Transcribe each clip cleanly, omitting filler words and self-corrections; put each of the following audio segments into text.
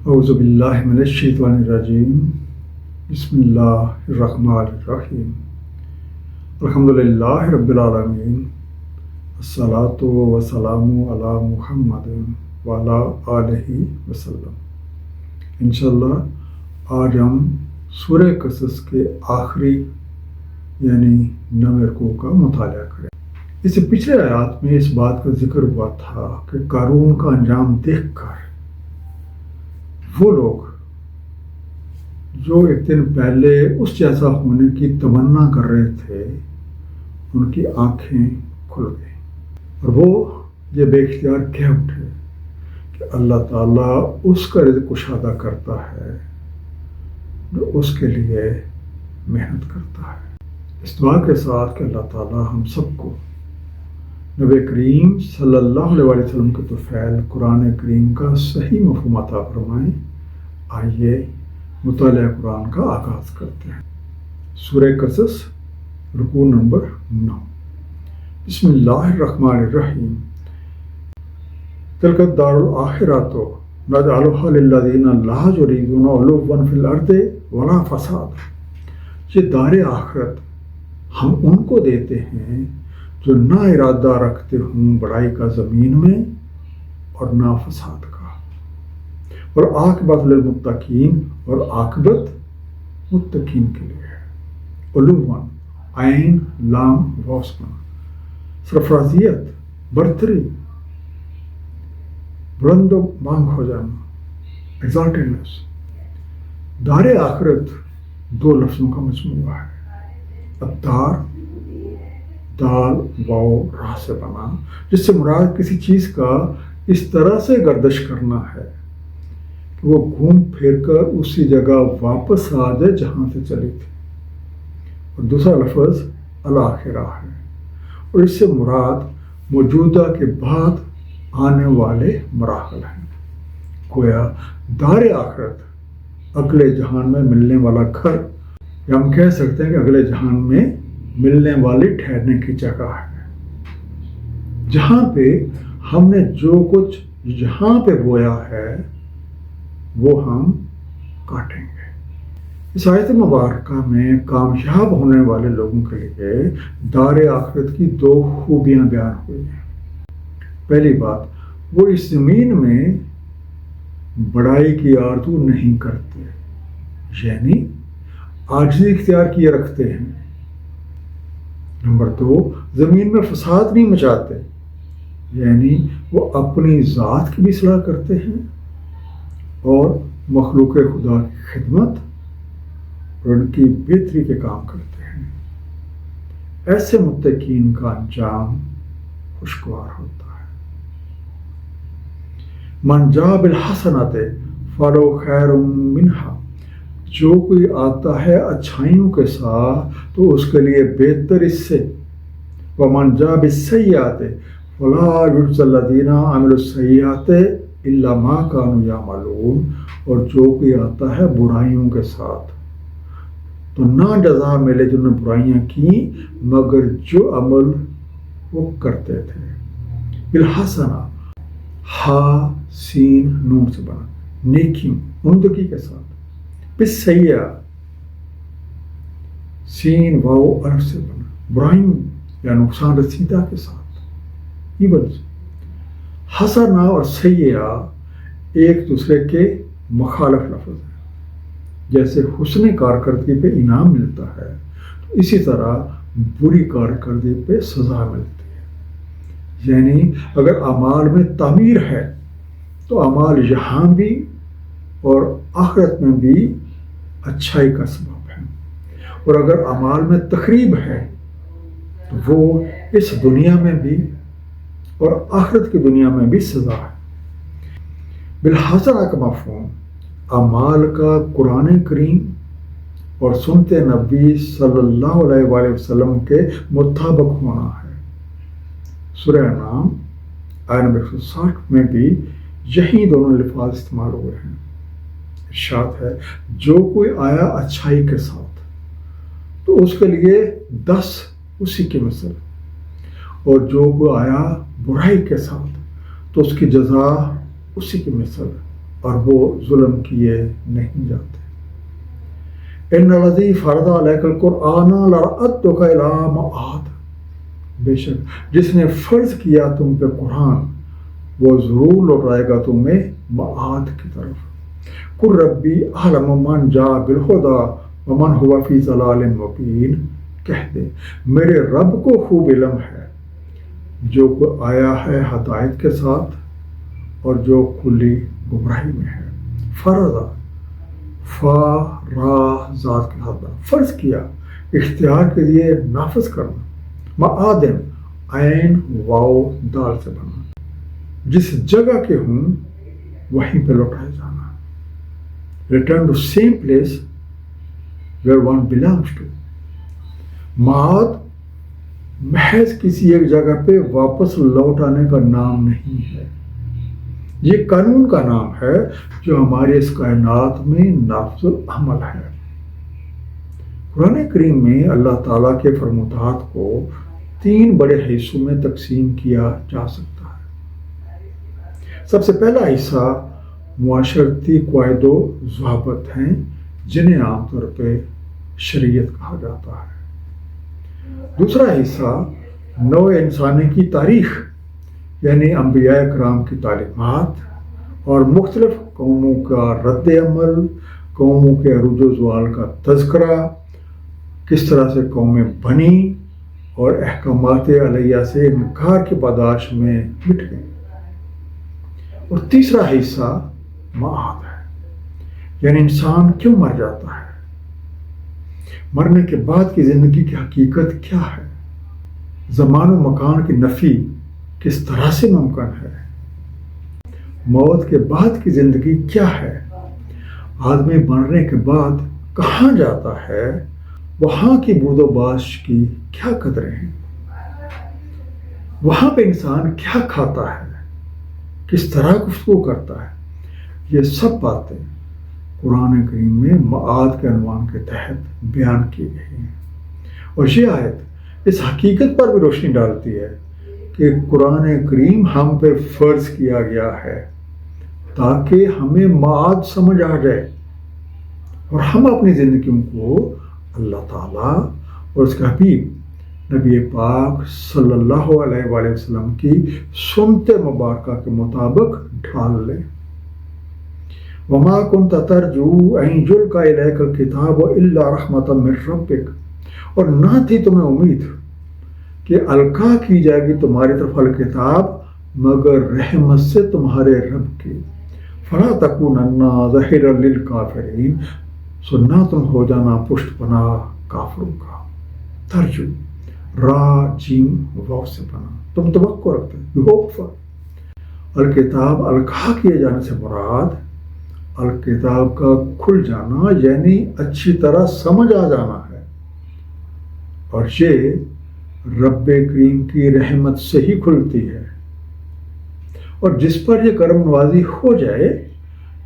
اعوذ باللہ من الشیطان الرجیم بسم اللہ الرحمن الرحیم الحمدللہ رب العالمین الصلاۃ والسلام علی محمد وعلی آلہ وسلم۔ انشاءاللہ آج ہم سورہ قصص کے آخری یعنی 9 رکوع کا مطالعہ کریں۔ اس سے پچھلے آیات میں اس بات کا ذکر ہوا تھا کہ قارون کا انجام دیکھ کر وہ لوگ جو ایک دن پہلے اس جیسا ہونے کی تمنا کر رہے تھے ان کی آنکھیں کھل گئیں اور وہ یہ بے اختیار کہہ اٹھے کہ اللہ تعالیٰ اس کا رزق کشادہ کرتا ہے جو اس کے لیے محنت کرتا ہے۔ اس دعا کے ساتھ کہ اللہ تعالیٰ ہم سب کو نبی کریم صلی اللہ علیہ وسلم کے طفیل قرآن کریم کا صحیح مفہوم عطا فرمائیں۔ آئیے مطالعہ قرآن کا آغاز کرتے ہیں۔ سورہ قصص رکوع نمبر 9۔ بسم اللہ الرحمن الرحیم۔ تلک الدار الآخرۃ نجعلها للذین لا یریدون علوا فی الارض ولا فساد۔ یہ دار آخرت ہم ان کو دیتے ہیں جو نہ ارادہ رکھتے ہوں بڑائی کا زمین میں اور نہ فساد کا، اور عاقبت للمتقین، اور عاقبت متقین کے لیے ہے۔ علوان عین لام واسمہ، سرفرازیت، برتری، بلند و بانگ ہو جانا، ایگزالٹیڈنس۔ دار آخرت 2 لفظوں کا مجموعہ ہے۔ الدار دال واو راہ سے بنا، جس سے مراد کسی چیز کا اس طرح سے گردش کرنا ہے کہ وہ گھوم پھر کر اسی جگہ واپس آ جائے جہاں سے چلی تھی۔ اور دوسرا لفظ الآخرہ ہے، اور اس سے مراد موجودہ کے بعد آنے والے مراحل ہیں۔ گویا دار آخرت اگلے جہان میں ملنے والا گھر، یا ہم کہہ سکتے ہیں کہ اگلے جہان میں ملنے والی ٹھہرنے کی جگہ ہے، جہاں پہ ہم نے جو کچھ یہاں پہ بویا ہے وہ ہم کاٹیں گے۔ اس آیت مبارکہ میں کامیاب ہونے والے لوگوں کے لیے دار آخرت کی 2 خوبیاں بیان ہوئی ہیں۔ پہلی بات، وہ اس زمین میں بڑائی کی آرزو نہیں کرتے، یعنی عاجزی اختیار کیے رکھتے ہیں۔ نمبر 2، زمین میں فساد نہیں مچاتے، یعنی وہ اپنی ذات کی بھی اصلاح کرتے ہیں اور مخلوق خدا کی خدمت اور ان کی بہتری کے کام کرتے ہیں۔ ایسے متقین کا انجام خوشگوار ہوتا ہے۔ من جاء بالحسنۃ فلہ خیر منہا، جو کوئی آتا ہے اچھائیوں کے ساتھ تو اس کے لیے بہتر اس سے۔ ومن جاء بالسیئۃ فلا یجزی الذین عملوا السیئات الا ما كانوا یعملون، اور جو کوئی آتا ہے برائیوں کے ساتھ تو نہ جزا ملے جنہوں نے برائیاں کی مگر جو عمل وہ کرتے تھے۔ بالحسنہ، ہا سین نون سے بنا، نیکیوں عمدگی کے ساتھ۔ بالسیئہ، سین واو الف سے بنا، برائیوں یا نقصان رسیدہ کے ساتھ، ایونز۔ حسنہ اور سیئہ ایک دوسرے کے مخالف لفظ ہیں۔ جیسے حسن کارکردگی پہ انعام ملتا ہے تو اسی طرح بری کارکردگی پہ سزا ملتی ہے۔ یعنی اگر اعمال میں تعمیر ہے تو اعمال یہاں بھی اور آخرت میں بھی اچھائی کا سبب ہے، اور اگر اعمال میں تخریب ہے تو وہ اس دنیا میں بھی اور آخرت کی دنیا میں بھی سزا ہے۔ بالحسنہ کا مفہوم اعمال کا قرآن کریم اور سنت نبی صلی اللہ علیہ وآلہ وسلم کے مطابق ہونا ہے۔ سورہ انعام آیت نمبر 160 میں بھی یہی دونوں الفاظ استعمال ہوئے ہیں۔ ارشاد ہے، جو کوئی آیا اچھائی کے ساتھ تو اس کے لیے 10 اسی کی مثل، اور جو کوئی آیا برائی کے ساتھ تو اس کی جزا اسی کی مثل۔ اور وہ ظلم کیے نہیں جاتے۔ ان الذی فرض علیک القرآن لرأدک الی معاد، بے شک جس نے فرض کیا تم پہ قرآن وہ ضرور لوٹائے گا تمہیں معاد کی طرف۔ قل ربی اعلم من جاء بالہدی ومن هو فی ضلال مبین، کہہ دے میرے رب کو خوب علم ہے جو آیا ہے ہدایت کے ساتھ اور جو کھلی گمراہی میں ہے۔ فرض فا را ذات کے ساتھ فرض کیا، اختیار کے لیے نافذ کرنا، معادن عین واو دال سے بنا، جس جگہ کے ہوں وہیں پہ لوٹائے جانا، return to same place where one belongs to. معاد محض کسی ایک جگہ پہ واپس لوٹ آنے کا نام نہیں ہے، یہ قانون کا نام ہے جو ہمارے اس کائنات میں نافذ العمل ہے۔ قرآن کریم میں اللہ تعالیٰ کے فرمودات کو 3 بڑے حصوں میں تقسیم کیا جا سکتا ہے۔ سب سے پہلا حصہ معاشرتی قواعد و ضوابط ہیں جنہیں عام طور پہ شریعت کہا جاتا ہے۔ دوسرا حصہ نوع انسانی کی تاریخ یعنی انبیاء کرام کی تعلیمات اور مختلف قوموں کا رد عمل، قوموں کے عروج و زوال کا تذکرہ، کس طرح سے قومیں بنی اور احکامات علیہ سے انکار کی پاداش میں مٹ گئیں۔ اور تیسرا حصہ معاد ہے، یعنی انسان کیوں مر جاتا ہے، مرنے کے بعد کی زندگی کی حقیقت کیا ہے، زمان و مکان کی نفی کس طرح سے ممکن ہے، موت کے بعد کی زندگی کیا ہے، آدمی مرنے کے بعد کہاں جاتا ہے، وہاں کی بود و باش کی کیا قدریں ہیں، وہاں پہ انسان کیا کھاتا ہے، کس طرح گفتگو کرتا ہے، یہ سب باتیں قرآن کریم میں معاد کے عنوان کے تحت بیان کی گئی ہیں۔ اور یہ آیت اس حقیقت پر بھی روشنی ڈالتی ہے کہ قرآن کریم ہم پہ فرض کیا گیا ہے تاکہ ہمیں معاد سمجھ آ جائے اور ہم اپنی زندگیوں کو اللہ تعالیٰ اور اس کے حبیب نبی پاک صلی اللہ علیہ وآلہ وسلم کی سنت مبارکہ کے مطابق ڈھال لیں۔ وما كنت ترجو ان يلقى اليك الكتاب الا رحمة من ربك، اور نہ تھی تمہیں امید کہ القا کی جائے گی تمہاری طرف الکتاب مگر رحمت سے تمہارے رب کی۔ فلا تکونن ظہیرا للکافرین، سو نہ تم ہو جانا پشت پناہ کافروں کا۔ ترجو را جیم واو سے بنا، تم توقع رکھتے ہو، ہوپ فار۔ الکتاب القا کیے جانے سے مراد الکتاب کا کھل جانا یعنی اچھی طرح سمجھ آ جانا ہے، اور یہ رب کریم کی رحمت سے ہی کھلتی ہے، اور جس پر یہ کرم نوازی ہو جائے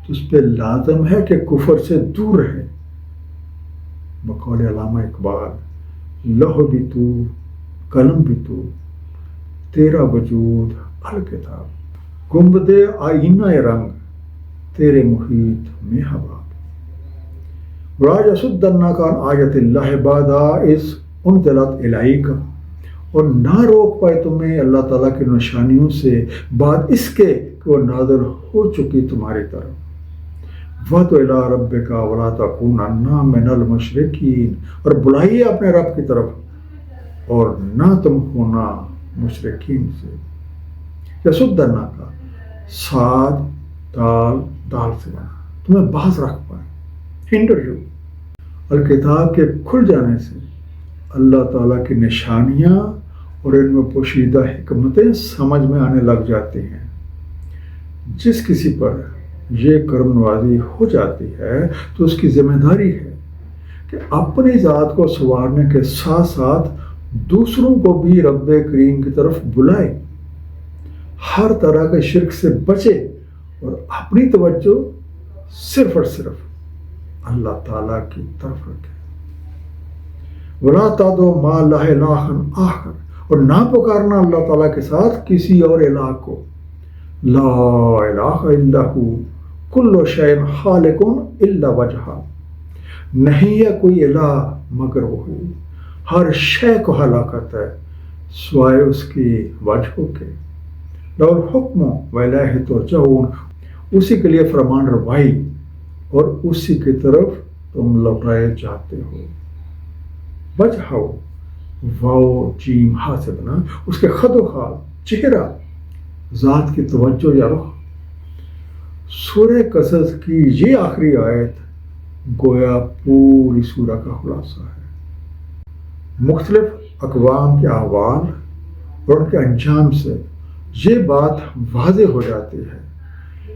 تو اس پہ لازم ہے کہ کفر سے دور رہے۔ بقول علامہ اقبال، لوح بھی تو قلم بھی تو تیرا وجود الکتاب، گنبد آئینہ رنگ تیرے محیط میں ہوا۔ ولا یصدنک عن آیت اللہ بعد اذ انزلت الیک، اور نہ روک پائے تمہیں اللہ تعالیٰ کی نشانیوں سے بعد اس کے کہ وہ نازل ہو چکی تمہاری طرف۔ وَادْعُ إِلَىٰ رَبِّكَ وَلَا تَكُونَنَّ مِنَ الْمُشْرِكِينَ، اور بلائیے اپنے رب کی طرف اور نہ تم ہونا مشرکین سے۔ یصدنہ کا صاد دال دال سے بنا، تمہیں باز رکھ پائے، ہنڈر یو۔ الکتاب کے کھل جانے سے اللہ تعالیٰ کی نشانیاں اور ان میں پوشیدہ حکمتیں سمجھ میں آنے لگ جاتی ہیں۔ جس کسی پر یہ کرم نوازی ہو جاتی ہے تو اس کی ذمہ داری ہے کہ اپنی ذات کو سنوارنے کے ساتھ ساتھ دوسروں کو بھی رب کریم کی طرف بلائے، ہر طرح کے شرک سے بچے اور اپنی توجہ صرف اور صرف اللہ تعالیٰ کی طرف رکھے۔ وَلَا تَدْعُ مَعَ اللَّهِ إِلَٰهًا آخر، اور نہ پکارنا اللہ تعالیٰ کے ساتھ کسی اور الہ کو۔ لا الہ الا ہو، کل شیء خالق الا وجہہ، نہیں ہے کوئی الہ مگر وہی، ہر شے کو ہلاکت ہے سوائے اس کی وجہوں کے، لہ الحکم والیہ ترجعون، اسی کے لیے فرمان روائی اور اسی کی طرف تم لوٹائے جاتے ہو۔ وجہ واو جیم ہا سے بنا، اس کے خد و خال، چہرہ، ذات کی توجہ یا رخ۔ سورہ قصص کی یہ آخری آیت گویا پوری سورہ کا خلاصہ ہے۔ مختلف اقوام کے احوال اور ان کے انجام سے یہ بات واضح ہو جاتی ہے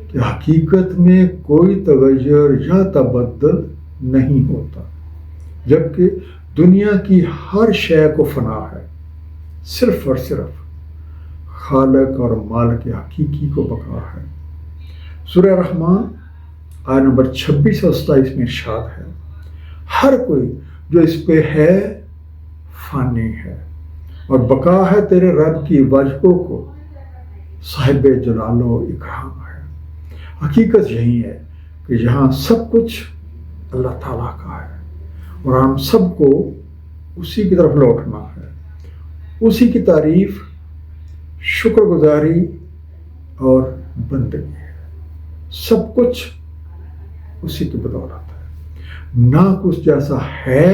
کہ حقیقت میں کوئی تغیر یا تبدل نہیں ہوتا، جبکہ دنیا کی ہر شے کو فنا ہے، صرف اور صرف خالق اور مالک حقیقی کو بقا ہے۔ سورہ رحمان آیت نمبر 26 اور 27 میں ارشاد ہے، ہر کوئی جو اس پہ ہے فانی ہے، اور بقا ہے تیرے رب کی وجہوں کو، صاحب جلال و اکرام ہے۔ حقیقت یہی ہے کہ یہاں سب کچھ اللہ تعالیٰ کا ہے، اور ہم سب کو اسی کی طرف لوٹنا ہے، اسی کی تعریف، شکر گزاری اور بندگی ہے۔ سب کچھ اسی کی بدولت ہے، نہ کچھ جیسا ہے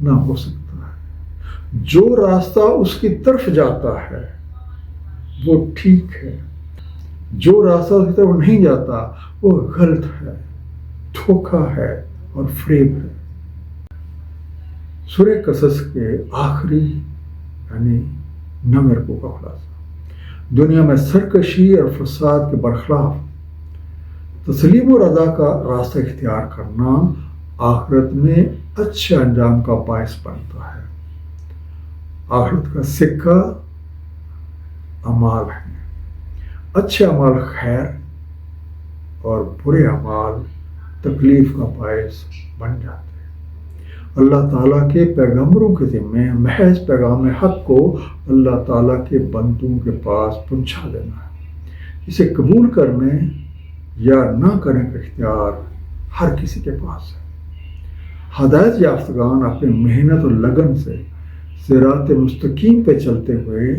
نہ ہو سکتا ہے۔ جو راستہ اس کی طرف جاتا ہے وہ ٹھیک ہے، جو راستہ اس کی طرف نہیں جاتا وہ غلط ہے، دھوکہ ہے اور فریب ہے۔ سورہ قصص کے آخری یعنی 9 رکوع کا خلاصہ، دنیا میں سرکشی اور فساد کے برخلاف تسلیم و رضا کا راستہ اختیار کرنا آخرت میں اچھے انجام کا باعث بنتا ہے۔ آخرت کا سکہ اعمال ہیں، اچھے اعمال خیر اور برے اعمال تکلیف کا باعث بن جاتے ہیں۔ اللہ تعالیٰ کے پیغمبروں کے ذمے محض پیغام حق کو اللہ تعالیٰ کے بندوں کے پاس پہنچا دینا ہے، اسے قبول کرنے یا نہ کرنے کا اختیار ہر کسی کے پاس ہے۔ ہدایت یافتگان اپنی محنت اور لگن سے صراط مستقیم پہ چلتے ہوئے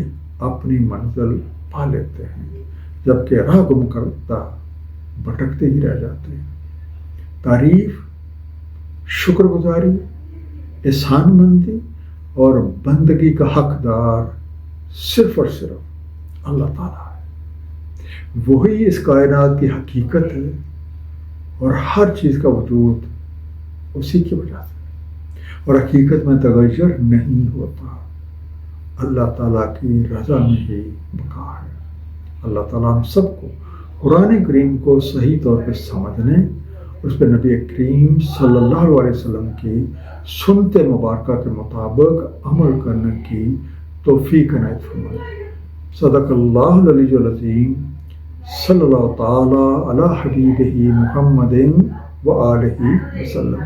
اپنی منزل پا لیتے ہیں، جبکہ راہ گم کرتا بھٹکتے ہی رہ جاتے ہیں۔ تعریف، شکر گزاری، احسان مندی اور بندگی کا حقدار صرف اور صرف اللہ تعالیٰ ہے۔ وہی اس کائنات کی حقیقت ہے اور ہر چیز کا وجود اسی کی وجہ سے، اور حقیقت میں تغیر نہیں ہوتا۔ اللہ تعالیٰ کی رضا میں ہی بقا ہے۔ اللہ تعالیٰ ہم سب کو قرآن کریم کو صحیح طور پہ سمجھنے، اس پہ نبی کریم صلی اللہ علیہ وسلم کی سنت مبارکہ کے مطابق عمل کرنے کی توفیق عنایت فرمائے۔ صدق اللہ العلی العظیم، صلی اللہ تعالی علی حبیبہ محمد و آلہ وسلم۔